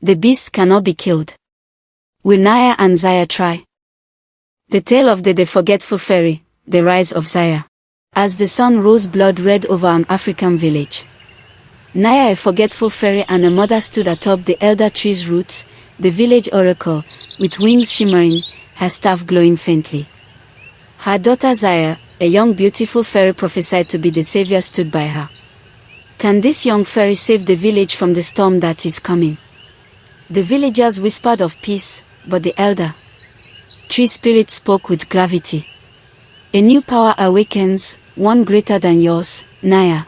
The beast cannot be killed. Will Naya and Zayia try? The tale of the Forgetful Fairy, the Rise of Zayia. As the sun rose blood red over an African village, Naya, a forgetful fairy, and her mother stood atop the elder tree's roots, the village oracle, with wings shimmering, her staff glowing faintly. Her daughter Zayia, a young beautiful fairy prophesied to be the savior, stood by her. Can this young fairy save the village from the storm that is coming? The villagers whispered of peace, but the elder tree spirit spoke with gravity. A new power awakens, one greater than yours, Naya.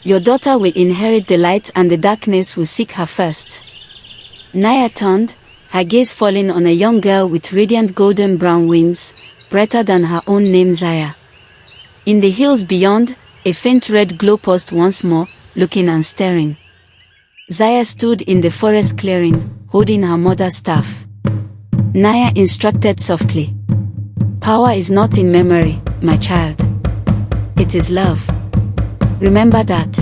Your daughter will inherit the light and the darkness will seek her first. Naya turned, her gaze falling on a young girl with radiant golden brown wings, brighter than her own name Zayia. In the hills beyond, a faint red glow paused once more, looking and staring. Zayia stood in the forest clearing, holding her mother's staff. Naya instructed softly. Power is not in memory, my child. It is love. Remember that.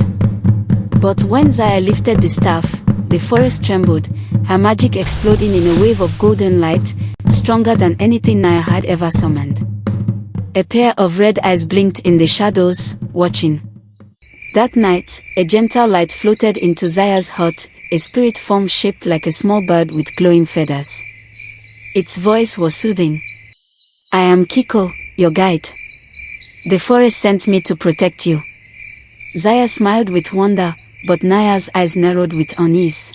But when Zayia lifted the staff, the forest trembled, her magic exploding in a wave of golden light, stronger than anything Naya had ever summoned. A pair of red eyes blinked in the shadows, watching. That night, a gentle light floated into Zaya's heart, a spirit form shaped like a small bird with glowing feathers. Its voice was soothing. I am Kiko, your guide. The forest sent me to protect you. Zayia smiled with wonder, but Naya's eyes narrowed with unease.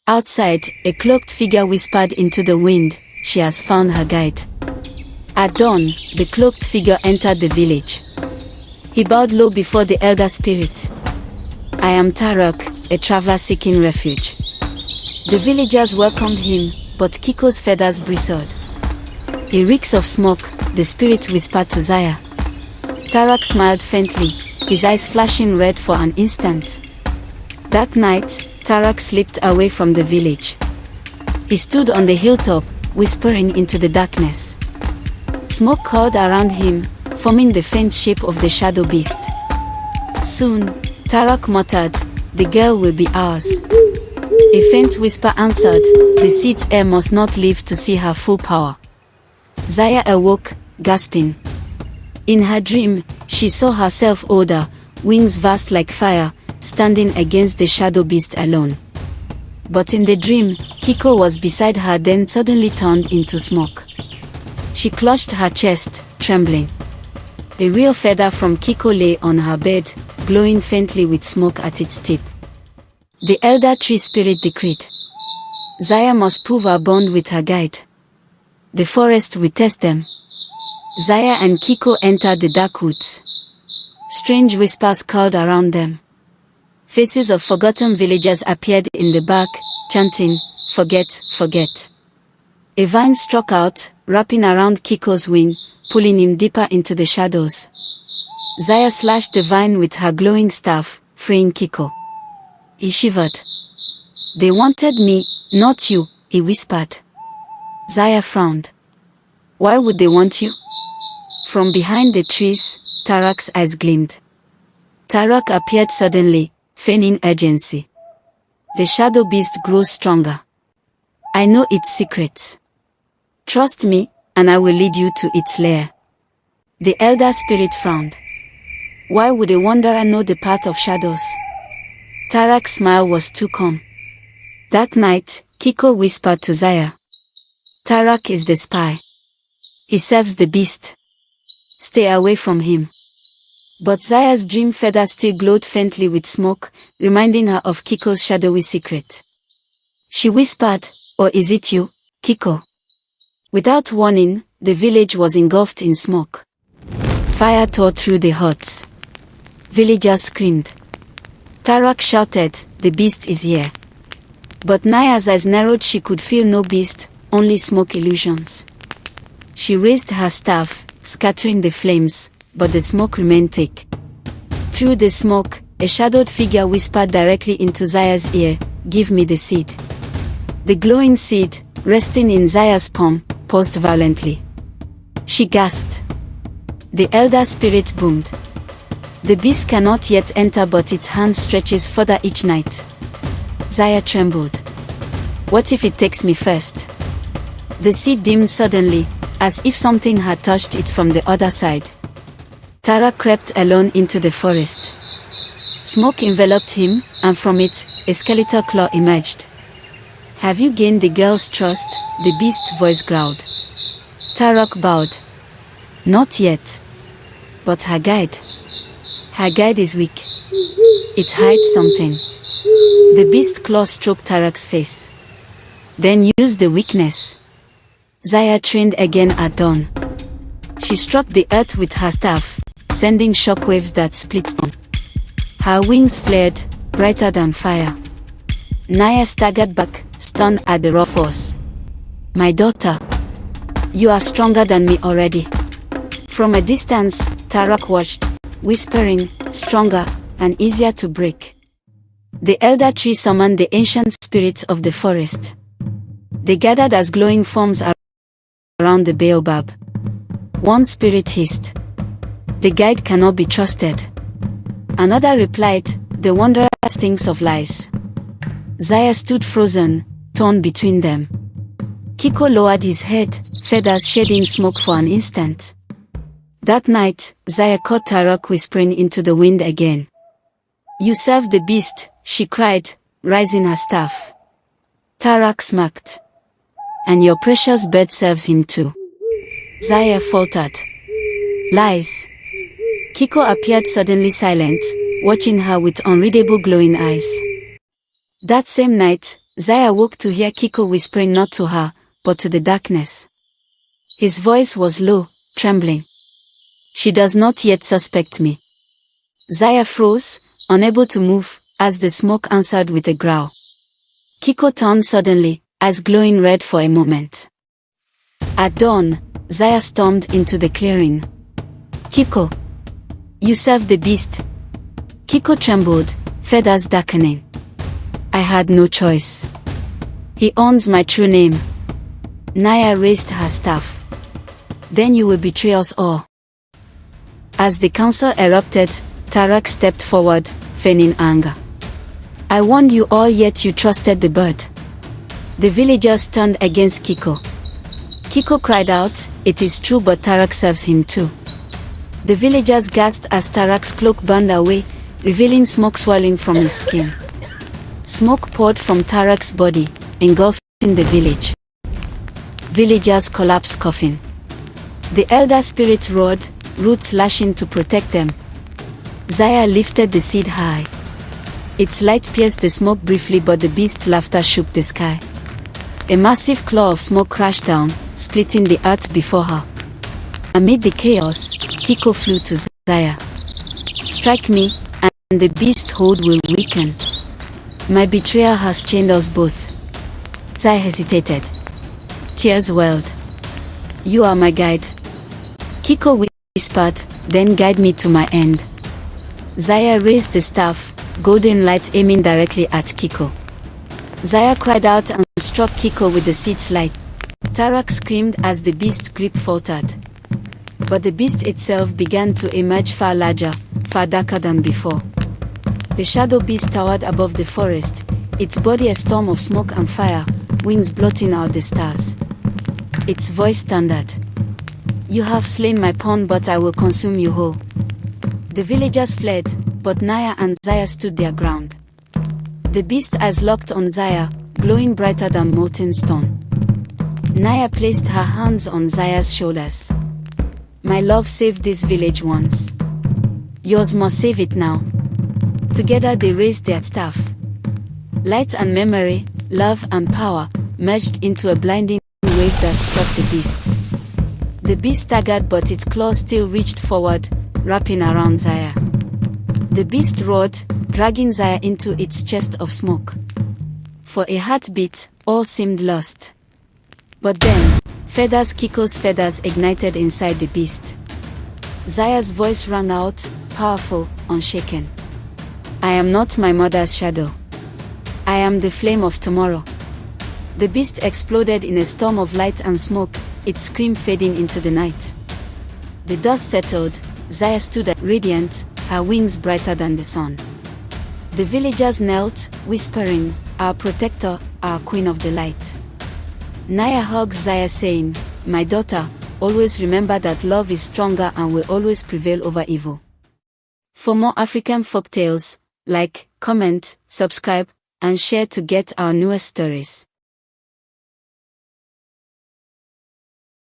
Outside, a cloaked figure whispered into the wind, she has found her guide. At dawn, the cloaked figure entered the village. He bowed low before the elder spirit. I am Tarak, a traveler seeking refuge. The villagers welcomed him, but Kiko's feathers bristled. He reeks of smoke, the spirit whispered to Zayia. Tarak smiled faintly, his eyes flashing red for an instant. That night, Tarak slipped away from the village. He stood on the hilltop, whispering into the darkness. Smoke curled around him, forming the faint shape of the shadow beast. Soon, Tarak muttered, the girl will be ours. A faint whisper answered, the seed's heir must not live to see her full power. Zayia awoke, gasping. In her dream, she saw herself older, wings vast like fire, standing against the shadow beast alone. But in the dream, Kiko was beside her, then suddenly turned into smoke. She clutched her chest, trembling. A real feather from Kiko lay on her bed, glowing faintly with smoke at its tip. The elder tree spirit decreed. Zayia must prove her bond with her guide. The forest will test them. Zayia and Kiko entered the dark woods. Strange whispers curled around them. Faces of forgotten villagers appeared in the bark, chanting, forget, forget. A vine struck out, wrapping around Kiko's wing, pulling him deeper into the shadows. Zayia slashed the vine with her glowing staff, freeing Kiko. He shivered. They wanted me, not you, he whispered. Zayia frowned. Why would they want you? From behind the trees, Tarak's eyes gleamed. Tarak appeared suddenly, feigning urgency. The shadow beast grows stronger. I know its secrets. Trust me, and I will lead you to its lair. The elder spirit frowned. Why would a wanderer know the path of shadows? Tarak's smile was too calm. That night, Kiko whispered to Zayia. Tarak is the spy. He serves the beast. Stay away from him. But Zaya's dream feather still glowed faintly with smoke, reminding her of Kiko's shadowy secret. She whispered, or is it you, Kiko? Without warning, the village was engulfed in smoke. Fire tore through the huts. Villagers screamed. Tarak shouted, the beast is here. But Naya's eyes narrowed, she could feel no beast, only smoke illusions. She raised her staff, scattering the flames, but the smoke remained thick. Through the smoke, a shadowed figure whispered directly into Zaya's ear, give me the seed. The glowing seed, resting in Zaya's palm, paused violently. She gasped. The elder spirit boomed. The beast cannot yet enter, but its hand stretches further each night. Zayia trembled. What if it takes me first? The sea dimmed suddenly, as if something had touched it from the other side. Tarak crept alone into the forest. Smoke enveloped him, and from it, a skeletal claw emerged. Have you gained the girl's trust? The beast's voice growled. Tarak bowed. Not yet. But her guide is weak. It hides something. The beast claw stroked Tarak's face. Then use the weakness. Zayia trained again at dawn. She struck the earth with her staff, sending shockwaves that split stone. Her wings flared, brighter than fire. Naya staggered back, stunned at the raw force. My daughter, you are stronger than me already. From a distance, Tarak watched, whispering, stronger, and easier to break. The elder tree summoned the ancient spirits of the forest. They gathered as glowing forms around the baobab. One spirit hissed. The guide cannot be trusted. Another replied, the wanderer stinks of lies. Zayia stood frozen, torn between them. Kiko lowered his head, feathers shedding smoke for an instant. That night, Zayia caught Tarak whispering into the wind again. You serve the beast, she cried, raising her staff. Tarak smirked. And your precious bird serves him too. Zayia faltered. Lies. Kiko appeared suddenly silent, watching her with unreadable glowing eyes. That same night, Zayia woke to hear Kiko whispering not to her, but to the darkness. His voice was low, trembling. She does not yet suspect me. Zayia froze, unable to move, as the smoke answered with a growl. Kiko turned suddenly, eyes glowing red for a moment. At dawn, Zayia stormed into the clearing. Kiko, you serve the beast. Kiko trembled, feathers darkening. I had no choice. He owns my true name. Naya raised her staff. Then you will betray us all. As the council erupted, Tarak stepped forward, feigning anger. I warned you all, yet you trusted the bird. The villagers turned against Kiko. Kiko cried out, it is true, but Tarak serves him too. The villagers gasped as Tarak's cloak burned away, revealing smoke swirling from his skin. Smoke poured from Tarak's body, engulfing the village. Villagers collapsed coughing. The elder spirit roared, roots lashing to protect them. Zayia lifted the seed high. Its light pierced the smoke briefly, but the beast's laughter shook the sky. A massive claw of smoke crashed down, splitting the earth before her. Amid the chaos, Kiko flew to Zayia. Strike me, and the beast's hold will weaken. My betrayer has chained us both. Zayia hesitated. Tears welled. You are my guide. Kiko whispered, then guide me to my end. Zayia raised the staff, golden light aiming directly at Kiko. Zayia cried out and struck Kiko with the seed's light. Tarak screamed as the beast's grip faltered. But the beast itself began to emerge far larger, far darker than before. The shadow beast towered above the forest, its body a storm of smoke and fire, wings blotting out the stars. Its voice thundered. You have slain my pawn, but I will consume you whole. The villagers fled, but Naya and Zayia stood their ground. The beast's eyes locked on Zayia, glowing brighter than molten stone. Naya placed her hands on Zaya's shoulders. My love saved this village once. Yours must save it now. Together they raised their staff. Light and memory, love and power, merged into a blinding wave that struck the beast. The beast staggered, but its claws still reached forward, wrapping around Zayia. The beast roared, dragging Zayia into its chest of smoke. For a heartbeat, all seemed lost. But then, Kiko's feathers ignited inside the beast. Zaya's voice rang out, powerful, unshaken. I am not my mother's shadow. I am the flame of tomorrow. The beast exploded in a storm of light and smoke, its scream fading into the night. The dust settled, Zayia stood radiant, her wings brighter than the sun. The villagers knelt, whispering, our protector, our queen of the light. Naya hugs Zaya saying, "My daughter, always remember that love is stronger and will always prevail over evil." For more African folktales, like, comment, subscribe, and share to get our newest stories.